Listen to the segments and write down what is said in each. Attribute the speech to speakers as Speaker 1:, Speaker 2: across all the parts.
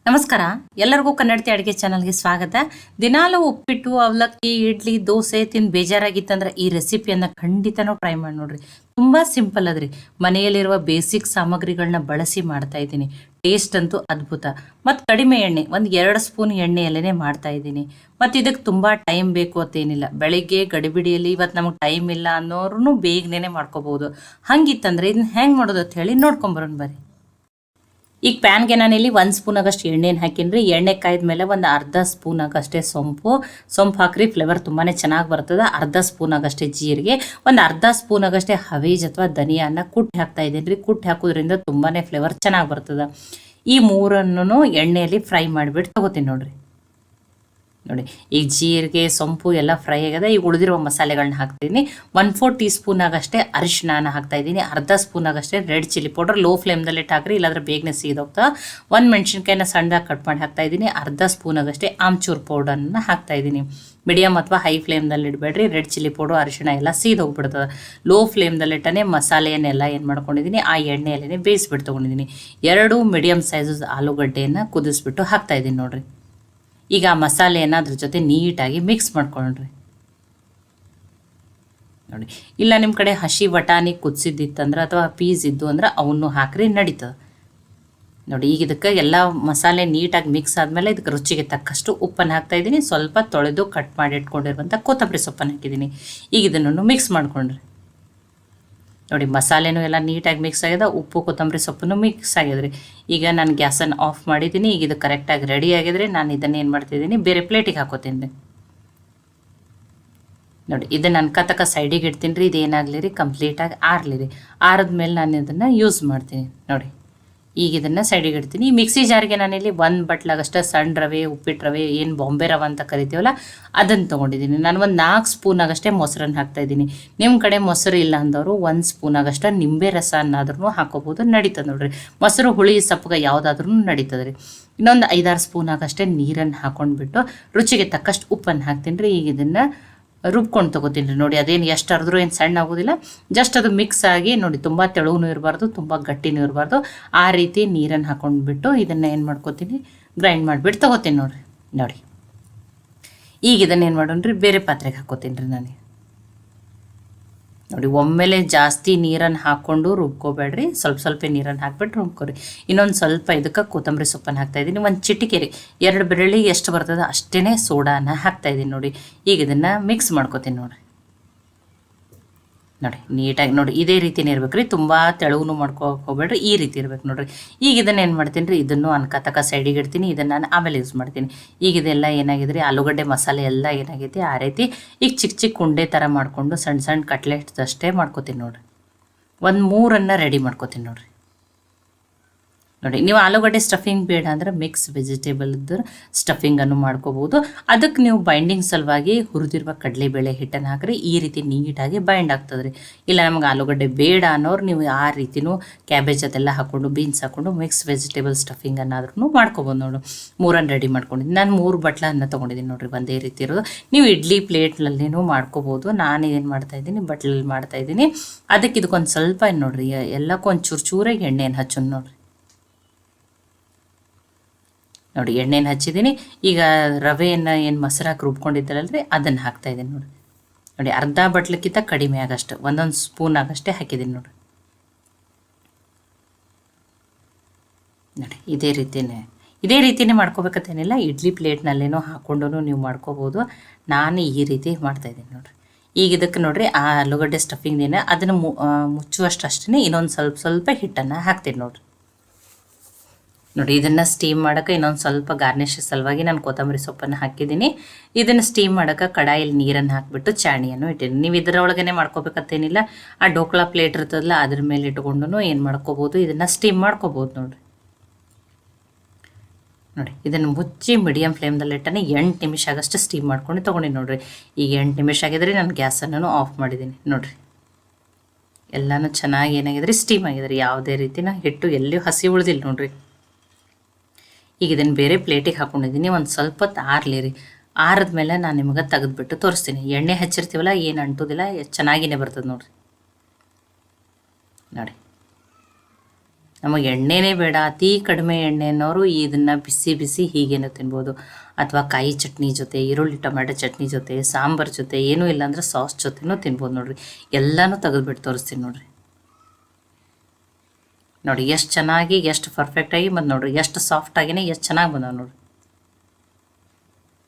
Speaker 1: ನಮಸ್ಕಾರ. ಎಲ್ಲರಿಗೂ ಕನ್ನಡತಿ ಅಡುಗೆ ಚಾನಲ್ಗೆ ಸ್ವಾಗತ. ದಿನಾಲು ಉಪ್ಪಿಟ್ಟು, ಅವಲಕ್ಕಿ, ಇಡ್ಲಿ, ದೋಸೆ ತಿಂದು ಬೇಜಾರಾಗಿತ್ತಂದ್ರೆ ಈ ರೆಸಿಪಿಯನ್ನು ಖಂಡಿತನೂ ಟ್ರೈ ಮಾಡಿ ನೋಡ್ರಿ. ತುಂಬ ಸಿಂಪಲ್ ಅದ್ರಿ. ಮನೆಯಲ್ಲಿರುವ ಬೇಸಿಕ್ ಸಾಮಗ್ರಿಗಳನ್ನ ಬಳಸಿ ಮಾಡ್ತಾ ಇದ್ದೀನಿ. ಟೇಸ್ಟ್ ಅಂತೂ ಅದ್ಭುತ. ಮತ್ತು ಕಡಿಮೆ ಎಣ್ಣೆ, ಒಂದು 2 ಸ್ಪೂನ್ ಎಣ್ಣೆಯಲ್ಲೇ ಮಾಡ್ತಾ ಇದ್ದೀನಿ. ಮತ್ತು ಇದಕ್ಕೆ ತುಂಬ ಟೈಮ್ ಬೇಕು ಅಂತೇನಿಲ್ಲ. ಬೆಳಿಗ್ಗೆ ಗಡಿಬಿಡಿಯಲ್ಲಿ ಇವತ್ತು ನಮಗೆ ಟೈಮ್ ಇಲ್ಲ ಅನ್ನೋರು ಬೇಗನೆ ಮಾಡ್ಕೋಬೋದು. ಹಂಗಿತ್ತಂದ್ರೆ ಇದನ್ನ ಹೆಂಗೆ ಮಾಡೋದು ಅಂತ ಹೇಳಿ ನೋಡ್ಕೊಂಬರೋಣ ಬರ್ರಿ. ಈಗ ಪ್ಯಾನ್ಗೆ ನಾನಿಲ್ಲಿ 1 ಸ್ಪೂನ್ ಆಗಷ್ಟು ಎಣ್ಣೆನ ಹಾಕಿನ್ರಿ. ಎಣ್ಣೆ ಕಾಯ್ದ ಮೇಲೆ ಒಂದು ಅರ್ಧ ಸ್ಪೂನ್ ಆಗಷ್ಟೇ ಸೊಂಪು ಹಾಕ್ರಿ. ಫ್ಲೇವರ್ ತುಂಬಾ ಚೆನ್ನಾಗಿ ಬರ್ತದೆ. ಅರ್ಧ ಸ್ಪೂನ್ ಆಗಷ್ಟೇ ಜೀರಿಗೆ, ಒಂದು ಅರ್ಧ ಸ್ಪೂನ್ ಆಗಷ್ಟೇ ಹವೀಜ್ ಅಥವಾ ಧನಿಯಾನ ಕುಟ್ಟಿ ಹಾಕ್ತಾ ಇದ್ದೀನಿ ರೀ. ಕುಟ್ಟಿ ಹಾಕೋದ್ರಿಂದ ತುಂಬಾ ಫ್ಲೇವರ್ ಚೆನ್ನಾಗಿ ಬರ್ತದೆ. ಈ ಮೂರನ್ನು ಎಣ್ಣೆಯಲ್ಲಿ ಫ್ರೈ ಮಾಡಿಬಿಟ್ಟು ತಗೋತೀನಿ ನೋಡ್ರಿ. ನೋಡಿ, ಈಗ ಜೀರಿಗೆ ಸೊಂಪು ಎಲ್ಲ ಫ್ರೈ ಆಗಿದೆ. ಈಗ ಉಳಿದಿರುವ ಮಸಾಲೆಗಳನ್ನ ಹಾಕ್ತೀನಿ. 1/4 ಟೀ ಸ್ಪೂನ್ ಆಗಷ್ಟೇ ಅರಿಶಿನ ಹಾಕ್ತಾ ಇದ್ದೀನಿ. ಅರ್ಧ ಸ್ಪೂನ್ ಆಗಷ್ಟೇ ರೆಡ್ ಚಿಲ್ಲಿ ಪೌಡರ್. ಲೋ ಫ್ಲೇಮ್ದಲ್ಲಿ ಹಾಕ್ರಿ, ಇಲ್ಲಾಂದ್ರೆ ಬೇಗನೆ ಸೀದೋಗ್ತಾ. 1 ಮೆಣಸಿನ್ಕಾಯಿನ ಸಣ್ಣದಾಗಿ ಕಟ್ ಮಾಡಿ ಹಾಕ್ತಾ ಇದ್ದೀನಿ. ಅರ್ಧ ಸ್ಪೂನ್ ಆಗಷ್ಟೇ ಆಮ್ಚೂರ್ ಪೌಡರ್ನ ಹಾಕ್ತಾ ಇದ್ದೀನಿ. ಮೀಡಿಯಮ್ ಅಥವಾ ಹೈ ಫ್ಲೇಮ್ದಲ್ಲಿ ಇಡಬೇಡ್ರಿ. ರೆಡ್ ಚಿಲ್ಲಿ ಪೌಡರ್, ಅರಿಶಿಣ ಎಲ್ಲ ಸೀದೋಗ್ಬಿಡ್ತದೆ. ಲೋ ಫ್ಲೇಮ್ದಲ್ಲಿ ಇಟ್ಟನೆ ಮಸಾಲೆಯನ್ನೆಲ್ಲ ಏನು ಮಾಡ್ಕೊಂಡಿದ್ದೀನಿ, ಆ ಎಣ್ಣೆಯಲ್ಲೇ ಬೇಯಿಸ್ಬಿಟ್ಟು ತೊಗೊಂಡಿದ್ದೀನಿ. 2 ಮೀಡಿಯಮ್ ಸೈಜಸ್ ಆಲೂಗಡ್ಡೆಯನ್ನು ಕುದಿಸ್ಬಿಟ್ಟು ಹಾಕ್ತಾ ಇದ್ದೀನಿ ನೋಡ್ರಿ. ಈಗ ಆ ಮಸಾಲೆಯನ್ನು ಅದ್ರ ಜೊತೆ ನೀಟಾಗಿ ಮಿಕ್ಸ್ ಮಾಡ್ಕೊಂಡ್ರಿ. ನೋಡಿ, ಇಲ್ಲ ನಿಮ್ಮ ಕಡೆ ಹಸಿ ಬಟಾಣಿ ಕುದಿಸಿದ್ದಿತ್ತಂದ್ರೆ ಅಥವಾ ಪೀಸ್ ಇದ್ದು ಅಂದ್ರೆ ಅವನ್ನು ಹಾಕ್ರಿ, ನಡೀತದೆ. ನೋಡಿ, ಈಗ ಇದಕ್ಕೆ ಎಲ್ಲ ಮಸಾಲೆ ನೀಟಾಗಿ ಮಿಕ್ಸ್ ಆದಮೇಲೆ ಇದಕ್ಕೆ ರುಚಿಗೆ ತಕ್ಕಷ್ಟು ಉಪ್ಪನ್ನು ಹಾಕ್ತಾ ಇದ್ದೀನಿ. ಸ್ವಲ್ಪ ತೊಳೆದು ಕಟ್ ಮಾಡಿ ಇಟ್ಕೊಂಡಿರುವಂಥ ಕೊತ್ತಂಬರಿ ಸೊಪ್ಪನ್ನು ಹಾಕಿದ್ದೀನಿ. ಈಗ ಇದನ್ನು ಮಿಕ್ಸ್ ಮಾಡ್ಕೊಂಡ್ರಿ. ನೋಡಿ, ಮಸಾಲೆನೂ ಎಲ್ಲ ನೀಟಾಗಿ ಮಿಕ್ಸ್ ಆಗಿದೆ. ಉಪ್ಪು ಕೊತ್ತಂಬರಿ ಸೊಪ್ಪನ್ನು ಮಿಕ್ಸ್ ಆಗಿದ್ರಿ. ಈಗ ನಾನು ಗ್ಯಾಸನ್ನು ಆಫ್ ಮಾಡಿದ್ದೀನಿ. ಈಗ ಇದು ಕರೆಕ್ಟಾಗಿ ರೆಡಿ ಆಗಿದ್ರೆ ನಾನು ಇದನ್ನು ಏನು ಮಾಡ್ತಿದ್ದೀನಿ, ಬೇರೆ ಪ್ಲೇಟಿಗೆ ಹಾಕೋತೀನಿ. ನೋಡಿ, ಇದನ್ನು ನಾನು ಕತಕ ಸೈಡಿಗೆ ಇಡ್ತೀನಿ ರೀ. ಇದೇನಾಗಲಿ ರೀ, ಕಂಪ್ಲೀಟಾಗಿ ಆರಲಿ ರೀ. ಆರಿದ್ಮೇಲೆ ನಾನು ಇದನ್ನು ಯೂಸ್ ಮಾಡ್ತೀನಿ. ನೋಡಿ, ಈಗ ಇದನ್ನು ಸೈಡಿಗೆ ಇಡ್ತೀನಿ. ಈ ಮಿಕ್ಸಿ ಜಾರಿಗೆ ನಾನಿಲ್ಲಿ 1 ಬಟ್ಲಾಗಷ್ಟೇ ಸಣ್ಣ ರವೆ, ಉಪ್ಪಿಟ್ಟು ರವೆ, ಏನು ಬಾಂಬೆ ರವೆ ಅಂತ ಕರಿತೀವಲ್ಲ ಅದನ್ನು ತೊಗೊಂಡಿದ್ದೀನಿ. ನಾನು ಒಂದು 4 ಸ್ಪೂನ್ ಆಗಷ್ಟೇ ಮೊಸರನ್ನು ಹಾಕ್ತಾಯಿದ್ದೀನಿ. ನಿಮ್ಮ ಕಡೆ ಮೊಸರು ಇಲ್ಲ ಅಂದವರು 1 ಸ್ಪೂನ್ ಆಗಷ್ಟೇ ನಿಂಬೆ ರಸನ್ನಾದ್ರೂ ಹಾಕೋಬೋದು, ನಡೀತದೆ ನೋಡಿರಿ. ಮೊಸರು ಹುಳಿ ಸಪ್ಪಗೆ ಯಾವುದಾದ್ರೂ ನಡೀತದೆ ರೀ. ಇನ್ನೊಂದು 5-6 ಸ್ಪೂನ್ ಆಗಷ್ಟೇ ನೀರನ್ನು ಹಾಕ್ಕೊಂಡ್ಬಿಟ್ಟು ರುಚಿಗೆ ತಕ್ಕಷ್ಟು ಉಪ್ಪನ್ನು ಹಾಕ್ತೀನಿ ರೀ. ಈಗ ಇದನ್ನು ರುಬ್ಕೊಂಡು ತೊಗೋತೀನಿ ರೀ. ನೋಡಿ, ಅದೇನು ಎಷ್ಟು ಅರ್ದ್ರೂ ಏನು ಸಣ್ಣ ಆಗೋದಿಲ್ಲ. ಜಸ್ಟ್ ಅದು ಮಿಕ್ಸ್ ಆಗಿ ನೋಡಿ, ತುಂಬ ತೆಳುವೂ ಇರಬಾರ್ದು, ತುಂಬ ಗಟ್ಟಿನೂ ಇರಬಾರ್ದು. ಆ ರೀತಿ ನೀರನ್ನು ಹಾಕ್ಕೊಂಡ್ಬಿಟ್ಟು ಇದನ್ನು ಏನು ಮಾಡ್ಕೋತೀನಿ, ಗ್ರೈಂಡ್ ಮಾಡಿಬಿಟ್ಟು ತೊಗೋತೀನಿ ನೋಡಿರಿ. ನೋಡಿ, ಈಗ ಇದನ್ನು ಏನು ಮಾಡೋಣ ರೀ, ಬೇರೆ ಪಾತ್ರೆಗೆ ಹಾಕ್ಕೋತೀನಿ ರೀ ನಾನು. ನೋಡಿ, ಒಮ್ಮೆಲೆ ಜಾಸ್ತಿ ನೀರನ್ನು ಹಾಕ್ಕೊಂಡು ರುಬ್ಕೋಬೇಡ್ರಿ. ಸ್ವಲ್ಪ ನೀರನ್ನು ಹಾಕ್ಬಿಟ್ಟು ರುಬ್ಕೊರಿ. ಇನ್ನೊಂದು ಸ್ವಲ್ಪ ಇದಕ್ಕೆ ಕೊತ್ತಂಬರಿ ಸೊಪ್ಪನ್ನು ಹಾಕ್ತಾಯಿದ್ದೀನಿ. ಒಂದು ಚಿಟಿಕೆ ರೀ, 2 ಬೆರಳಿ ಎಷ್ಟು ಬರ್ತದೆ ಅಷ್ಟೇ ಸೋಡಾನ ಹಾಕ್ತಾಯಿದ್ದೀನಿ. ನೋಡಿ, ಈಗ ಇದನ್ನು ಮಿಕ್ಸ್ ಮಾಡ್ಕೋತೀನಿ ನೋಡಿರಿ. ನೋಡಿ, ನೀಟಾಗಿ ನೋಡಿ, ಇದೇ ರೀತಿನೇ ಇರ್ಬೇಕು ರೀ. ತುಂಬ ತೆಳುವೂ ಹೋಗ್ಬೇಡ್ರಿ, ಈ ರೀತಿ ಇರ್ಬೇಕು ನೋಡಿರಿ. ಈಗ ಇದನ್ನು ಏನು ಮಾಡ್ತೀನಿ ರೀ, ಇದನ್ನು ಅನ್ಕತಕ ಸೈಡಿಗೆ ಇಡ್ತೀನಿ. ಇದನ್ನು ನಾನು ಆಮೇಲೆ ಯೂಸ್ ಮಾಡ್ತೀನಿ. ಈಗ ಇದೆಲ್ಲ ಏನಾಗಿದೆ ರೀ, ಆಲೂಗಡ್ಡೆ ಮಸಾಲೆ ಎಲ್ಲ ಏನಾಗೈತಿ ಆ ರೀತಿ ಈಗ ಚಿಕ್ಕ ಉಂಡೆ ಥರ ಮಾಡಿಕೊಂಡು ಸಣ್ಣ ಕಟ್ಲೆಟ್ಸ್ ಅಷ್ಟೇ ಮಾಡ್ಕೋತೀನಿ ನೋಡಿರಿ. ಒಂದು 3 ರೆಡಿ ಮಾಡ್ಕೋತೀನಿ ನೋಡಿರಿ. ನೋಡಿ, ನೀವು ಆಲೂಗಡ್ಡೆ ಸ್ಟಫಿಂಗ್ ಬೇಡ ಅಂದರೆ ಮಿಕ್ಸ್ ವೆಜಿಟೇಬಲ್ದು ಸ್ಟಫಿಂಗನ್ನು ಮಾಡ್ಕೋಬೋದು. ಅದಕ್ಕೆ ನೀವು ಬೈಂಡಿಂಗ್ ಸಲುವಾಗಿ ಹುರಿದಿರುವ ಕಡಲೆಬೇಳೆ ಹಿಟ್ಟನ್ನು ಹಾಕ್ರಿ. ಈ ರೀತಿ ನೀಟಾಗಿ ಬೈಂಡ್ ಆಗ್ತದೆ ರೀ. ಇಲ್ಲ ನಮಗೆ ಆಲೂಗಡ್ಡೆ ಬೇಡ ಅನ್ನೋರು ನೀವು ಆ ರೀತಿಯೂ ಕ್ಯಾಬೇಜ್ ಅದೆಲ್ಲ ಹಾಕ್ಕೊಂಡು ಬೀನ್ಸ್ ಹಾಕ್ಕೊಂಡು ಮಿಕ್ಸ್ ವೆಜಿಟೇಬಲ್ ಸ್ಟಫಿಂಗನ್ನಾದ್ರೂ ಮಾಡ್ಕೊಬೋದು. ನೋಡು, 3 ರೆಡಿ ಮಾಡ್ಕೊಂಡಿದ್ದೀನಿ. ನಾನು 3 ಬಟ್ಲನ್ನು ತೊಗೊಂಡಿದ್ದೀನಿ ನೋಡಿರಿ, ಒಂದೇ ರೀತಿ ಇರೋದು. ನೀವು ಇಡ್ಲಿ ಪ್ಲೇಟ್ನಲ್ಲಿನೂ ಮಾಡ್ಕೋಬೋದು. ನಾನು ಏನು ಮಾಡ್ತಾಯಿದ್ದೀನಿ, ಬಟ್ಲಲ್ಲಿ ಮಾಡ್ತಾಯಿದ್ದೀನಿ. ಅದಕ್ಕೆ ಇದಕ್ಕೊಂದು ಸ್ವಲ್ಪ ಏನು ನೋಡಿರಿ, ಎಲ್ಲಕ್ಕೊಂದು ಚೂರಾಗಿ ಎಣ್ಣೆಯನ್ನು ಹಚ್ಚೋದು ನೋಡಿರಿ. ನೋಡಿ, ಎಣ್ಣೆನ ಹಚ್ಚಿದ್ದೀನಿ. ಈಗ ರವೆಯನ್ನು ಏನು ಮೊಸರಾಕಿ ರುಬ್ಕೊಂಡಿದ್ದಾರಲ್ರಿ ಅದನ್ನು ಹಾಕ್ತಾಯಿದ್ದೀನಿ ನೋಡಿ. ನೋಡಿ, ಅರ್ಧ ಬಟ್ಲಕ್ಕಿಂತ ಕಡಿಮೆ ಆಗಷ್ಟು 1 ಸ್ಪೂನ್ ಆಗಷ್ಟೇ ಹಾಕಿದ್ದೀನಿ ನೋಡಿ. ನೋಡಿ, ಇದೇ ರೀತಿಯೇ ಮಾಡ್ಕೋಬೇಕಂತೇನಿಲ್ಲ. ಇಡ್ಲಿ ಪ್ಲೇಟ್ನಲ್ಲೇನೋ ಹಾಕ್ಕೊಂಡು ನೀವು ಮಾಡ್ಕೋಬೋದು. ನಾನು ಈ ರೀತಿ ಮಾಡ್ತಾಯಿದ್ದೀನಿ ನೋಡಿರಿ. ಈಗ ಇದಕ್ಕೆ ನೋಡಿರಿ, ಆ ಆಲೂಗಡ್ಡೆ ಸ್ಟಫಿಂಗ್ದೇನೆ ಅದನ್ನು ಮುಚ್ಚುವಷ್ಟು ಅಷ್ಟೇ ಇನ್ನೊಂದು ಸ್ವಲ್ಪ ಹಿಟ್ಟನ್ನು ಹಾಕ್ತೀನಿ ನೋಡಿರಿ. ನೋಡಿ, ಇದನ್ನು ಸ್ಟೀಮ್ ಮಾಡೋಕ್ಕೆ ಇನ್ನೊಂದು ಸ್ವಲ್ಪ ಗಾರ್ನಿಷ್ ಸಲುವಾಗಿ ನಾನು ಕೊತ್ತಂಬರಿ ಸೊಪ್ಪನ್ನು ಹಾಕಿದ್ದೀನಿ. ಇದನ್ನು ಸ್ಟೀಮ್ ಮಾಡೋಕ್ಕೆ ಕಡಾಯಲ್ಲಿ ನೀರನ್ನು ಹಾಕಿಬಿಟ್ಟು ಚಾಣಿಯನ್ನು ಇಟ್ಟಿದ್ದೀನಿ. ನೀವು ಇದರೊಳಗೇ ಮಾಡ್ಕೋಬೇಕಂತೇನಿಲ್ಲ. ಆ ಡೋಕ್ಲಾ ಪ್ಲೇಟ್ ಇರ್ತದಲ್ಲ ಅದ್ರ ಮೇಲೆ ಇಟ್ಕೊಂಡು ಏನು ಮಾಡ್ಕೋಬೋದು, ಇದನ್ನು ಸ್ಟೀಮ್ ಮಾಡ್ಕೋಬೋದು ನೋಡಿರಿ. ನೋಡಿ, ಇದನ್ನು ಮುಚ್ಚಿ ಮೀಡಿಯಮ್ ಫ್ಲೇಮ್ದಲ್ಲಿ ಇಟ್ಟನೆ 8 ನಿಮಿಷ ಆಗಷ್ಟು ಸ್ಟೀಮ್ ಮಾಡ್ಕೊಂಡು ತೊಗೊಂಡು ನೋಡಿರಿ. ಈಗ 8 ನಿಮಿಷ ಆಗಿದ್ರೆ ನಾನು ಗ್ಯಾಸನ್ನು ಆಫ್ ಮಾಡಿದ್ದೀನಿ ನೋಡಿರಿ. ಎಲ್ಲನೂ ಚೆನ್ನಾಗಿ ಏನಾಗಿದ್ರಿ, ಸ್ಟೀಮ್ ಆಗಿದ್ರಿ. ಯಾವುದೇ ರೀತಿನ ಹಿಟ್ಟು ಎಲ್ಲಿಯೂ ಹಸಿ ಉಳಿದಿಲ್ಲ ನೋಡಿರಿ. ಈಗ ಇದನ್ನು ಬೇರೆ ಪ್ಲೇಟಿಗೆ ಹಾಕ್ಕೊಂಡಿದ್ದೀನಿ. ಒಂದು ಸ್ವಲ್ಪ ಹೊತ್ತು ಆರಲಿ ರೀ. ಆರಿದ್ಮೇಲೆ ನಾನು ನಿಮಗೆ ತೆಗೆದುಬಿಟ್ಟು ತೋರಿಸ್ತೀನಿ. ಎಣ್ಣೆ ಹಚ್ಚಿರ್ತೀವಲ್ಲ, ಏನು ಅಂಟೋದಿಲ್ಲ, ಚೆನ್ನಾಗಿಯೇ ಬರ್ತದೆ ನೋಡಿರಿ. ನೋಡಿ, ನಮಗೆ ಎಣ್ಣೆನೇ ಬೇಡ, ಅತಿ ಕಡಿಮೆ ಎಣ್ಣೆ ಅನ್ನೋರು ಇದನ್ನು ಬಿಸಿ ಬಿಸಿ ಹೀಗೇನೋ ತಿನ್ಬೋದು. ಅಥವಾ ಕಾಯಿ ಚಟ್ನಿ ಜೊತೆ, ಈರುಳ್ಳಿ ಟೊಮೆಟೊ ಚಟ್ನಿ ಜೊತೆ, ಸಾಂಬಾರು ಜೊತೆ, ಏನೂ ಇಲ್ಲಾಂದ್ರೆ ಸಾಸ್ ಜೊತೆನೂ ತಿನ್ಬೋದು ನೋಡಿರಿ. ಎಲ್ಲನೂ ತೆಗೆದುಬಿಟ್ಟು ತೋರಿಸ್ತೀನಿ ನೋಡಿರಿ. ನೋಡಿ ಎಷ್ಟು ಚೆನ್ನಾಗಿ, ಎಷ್ಟು ಪರ್ಫೆಕ್ಟಾಗಿ ಮತ್ತು ನೋಡಿರಿ ಎಷ್ಟು ಸಾಫ್ಟಾಗಿನೇ ಎಷ್ಟು ಚೆನ್ನಾಗಿ ಬಂದವು ನೋಡಿರಿ.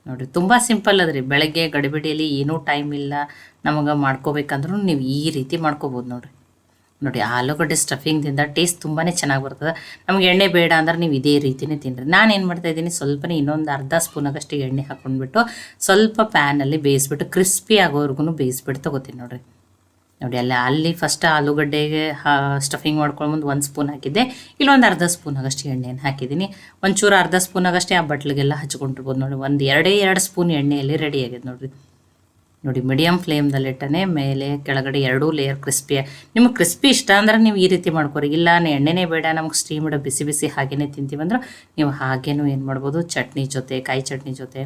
Speaker 1: ನೋಡಿರಿ ತುಂಬ ಸಿಂಪಲ್ ಅದ್ರಿ. ಬೆಳಗ್ಗೆ ಗಡಿಬಿಡಿಯಲ್ಲಿ ಏನೂ ಟೈಮ್ ಇಲ್ಲ ನಮಗೆ ಮಾಡ್ಕೋಬೇಕಂದ್ರೂ ನೀವು ಈ ರೀತಿ ಮಾಡ್ಕೋಬೋದು ನೋಡಿರಿ. ನೋಡಿ ಆಲೂಗಡ್ಡೆ ಸ್ಟಫಿಂಗ್ದಿಂದ ಟೇಸ್ಟ್ ತುಂಬಾ ಚೆನ್ನಾಗಿ ಬರ್ತದೆ. ನಮಗೆ ಎಣ್ಣೆ ಬೇಡ ಅಂದ್ರೆ ನೀವು ಇದೇ ರೀತಿಯೇ ತಿನ್ನಿರಿ. ನಾನು ಏನು ಮಾಡ್ತಾಯಿದ್ದೀನಿ, ಸ್ವಲ್ಪನೇ ಇನ್ನೊಂದು ಅರ್ಧ ಸ್ಪೂನಾಗಷ್ಟು ಎಣ್ಣೆ ಹಾಕ್ಕೊಂಡ್ಬಿಟ್ಟು ಸ್ವಲ್ಪ ಪ್ಯಾನಲ್ಲಿ ಬೇಯಿಸ್ಬಿಟ್ಟು ಕ್ರಿಸ್ಪಿ ಆಗೋವರೆಗೂ ಬೇಯಿಸ್ಬಿಟ್ಟು ತೊಗೋತೀನಿ ನೋಡಿರಿ. ನೋಡಿ ಅಲ್ಲಿ ಫಸ್ಟ್ ಆಲೂಗಡ್ಡೆಗೆ ಸ್ಟಫಿಂಗ್ ಮಾಡ್ಕೊಂಡ್ಬಂದು 1 ಸ್ಪೂನ್ ಹಾಕಿದ್ದೆ. ಇಲ್ಲೊಂದು ಅರ್ಧ ಸ್ಪೂನಾಗಷ್ಟು ಎಣ್ಣೆಯನ್ನು ಹಾಕಿದ್ದೀನಿ. ಒಂಚೂರು ಅರ್ಧ ಸ್ಪೂನಾಗಷ್ಟೇ ಆ ಬಟ್ಲಿಗೆಲ್ಲ ಹಚ್ಕೊಂಡಿರ್ಬೋದು ನೋಡಿ. ಎರಡು ಸ್ಪೂನ್ ಎಣ್ಣೆಯಲ್ಲಿ ರೆಡಿ ಆಗಿದೆ ನೋಡಿರಿ. ನೋಡಿ ಮೀಡಿಯಮ್ ಫ್ಲೇಮ್ದಲ್ಲಿಟ್ಟನೆ ಮೇಲೆ ಕೆಳಗಡೆ 2 ಲೇಯರ್ ಕ್ರಿಸ್ಪಿ. ನಿಮಗೆ ಕ್ರಿಸ್ಪಿ ಇಷ್ಟ ಅಂದ್ರೆ ನೀವು ಈ ರೀತಿ ಮಾಡ್ಕೊರಿ. ಇಲ್ಲ ಎಣ್ಣೆನೇ ಬೇಡ, ನಮಗೆ ಸ್ಟೀಮ್ಡ್ ಬಿಸಿ ಬಿಸಿ ಹಾಗೇ ತಿಂತೀವಂದ್ರೆ ನೀವು ಹಾಗೇನೂ ಏನು ಮಾಡ್ಬೋದು, ಚಟ್ನಿ ಜೊತೆ, ಕಾಯಿ ಚಟ್ನಿ ಜೊತೆ,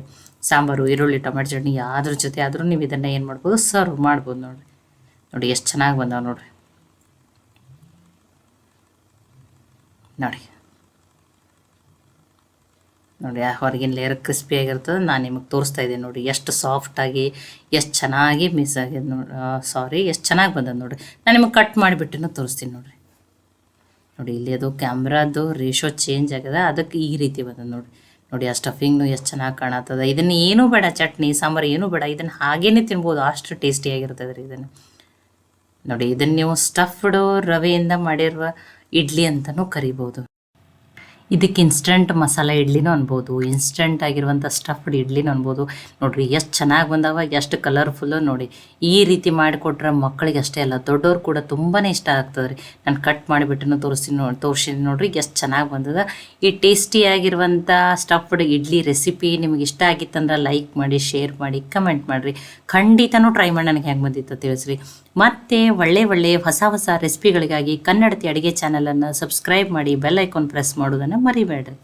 Speaker 1: ಸಾಂಬಾರು, ಈರುಳ್ಳಿ ಟೊಮೆಟೊ ಚಟ್ನಿ ಯಾವ್ದ್ರ ಜೊತೆ ಆದರೂ ನೀವು ಇದನ್ನು ಏನು ಮಾಡ್ಬೋದು, ಸರ್ವ್ ಮಾಡ್ಬೋದು ನೋಡಿರಿ. ನೋಡಿ ಎಷ್ಟು ಚೆನ್ನಾಗಿ ಬಂದಾವ ನೋಡಿರಿ. ನೋಡಿ ನೋಡಿ ಆ ಹೊರಗಿನ ಲೇಯರ್ ಕ್ರಿಸ್ಪಿ ಆಗಿರ್ತದೆ. ನಾನು ನಿಮಗೆ ತೋರಿಸ್ತಾ ಇದ್ದೀನಿ ನೋಡಿ ಎಷ್ಟು ಸಾಫ್ಟಾಗಿ, ಎಷ್ಟು ಚೆನ್ನಾಗಿ ಮಿಸ್ ಆಗಿದೆ ನೋಡಿ. ಎಷ್ಟು ಚೆನ್ನಾಗಿ ಬಂದದ್ದು ನೋಡಿ. ನಾನು ನಿಮಗೆ ಕಟ್ ಮಾಡಿಬಿಟ್ಟು ತೋರಿಸ್ತೀನಿ ನೋಡಿರಿ. ನೋಡಿ ಇಲ್ಲಿ ಅದು ಕ್ಯಾಮ್ರಾದು ರೇಷೋ ಚೇಂಜ್ ಆಗಿದೆ, ಅದಕ್ಕೆ ಈ ರೀತಿ ಬಂದದ್ದು ನೋಡಿ. ನೋಡಿ ಆ ಸ್ಟಫಿಂಗ್ನು ಎಷ್ಟು ಚೆನ್ನಾಗಿ ಕಾಣತ್ತದ. ಇದನ್ನು ಏನೂ ಬೇಡ, ಚಟ್ನಿ ಸಾಂಬಾರು ಏನೂ ಬೇಡ, ಇದನ್ನು ಹಾಗೇ ತಿನ್ಬೋದು, ಅಷ್ಟು ಟೇಸ್ಟಿಯಾಗಿರ್ತದೆ ರೀ ಇದನ್ನು. ನೋಡಿ ಇದನ್ನು ನೀವು ಸ್ಟಫ್ಡ್ ರವೆಯಿಂದ ಮಾಡಿರುವ ಇಡ್ಲಿ ಅಂತಲೂ ಕರಿಬೋದು. ಇದಕ್ಕೆ ಇನ್ಸ್ಟಂಟ್ ಮಸಾಲೆ ಇಡ್ಲಿನೂ ಅನ್ಬೋದು, ಇನ್ಸ್ಟಂಟ್ ಆಗಿರುವಂಥ ಸ್ಟಫ್ಡ್ ಇಡ್ಲಿನೂ ಅನ್ಬೋದು. ನೋಡಿರಿ ಎಷ್ಟು ಚೆನ್ನಾಗಿ ಬಂದಾವ, ಎಷ್ಟು ಕಲರ್ಫುಲ್ಲು. ನೋಡಿ ಈ ರೀತಿ ಮಾಡಿಕೊಟ್ರೆ ಮಕ್ಕಳಿಗೆ ಅಷ್ಟೇ ಅಲ್ಲ, ದೊಡ್ಡವ್ರು ಕೂಡ ತುಂಬಾ ಇಷ್ಟ ಆಗ್ತದೆ ರೀ. ನಾನು ಕಟ್ ಮಾಡಿಬಿಟ್ಟು ತೋರಿಸಿದ್ದೀನಿ ನೋಡಿರಿ ಎಷ್ಟು ಚೆನ್ನಾಗಿ ಬಂದದ. ಈ ಟೇಸ್ಟಿಯಾಗಿರುವಂಥ ಸ್ಟಫ್ಡ್ ಇಡ್ಲಿ ರೆಸಿಪಿ ನಿಮಗೆ ಇಷ್ಟ ಆಗಿತ್ತಂದ್ರೆ ಲೈಕ್ ಮಾಡಿ, ಶೇರ್ ಮಾಡಿ, ಕಮೆಂಟ್ ಮಾಡಿರಿ. ಖಂಡಿತನೂ ಟ್ರೈ ಮಾಡಿ ನನಗೆ ಹೆಂಗೆ ಬಂದಿತ್ತು ತಿಳಿಸ್ರಿ. ಮತ್ತು ಒಳ್ಳೆ ಹೊಸ ರೆಸಿಪಿಗಳಿಗಾಗಿ ಕನ್ನಡತಿ ಅಡುಗೆ ಚಾನಲನ್ನು ಸಬ್ಸ್ಕ್ರೈಬ್ ಮಾಡಿ, ಬೆಲ್ ಐಕಾನ್ ಪ್ರೆಸ್ ಮಾಡೋದನ್ನು ಮರಿಬೇಡ್ರಿ.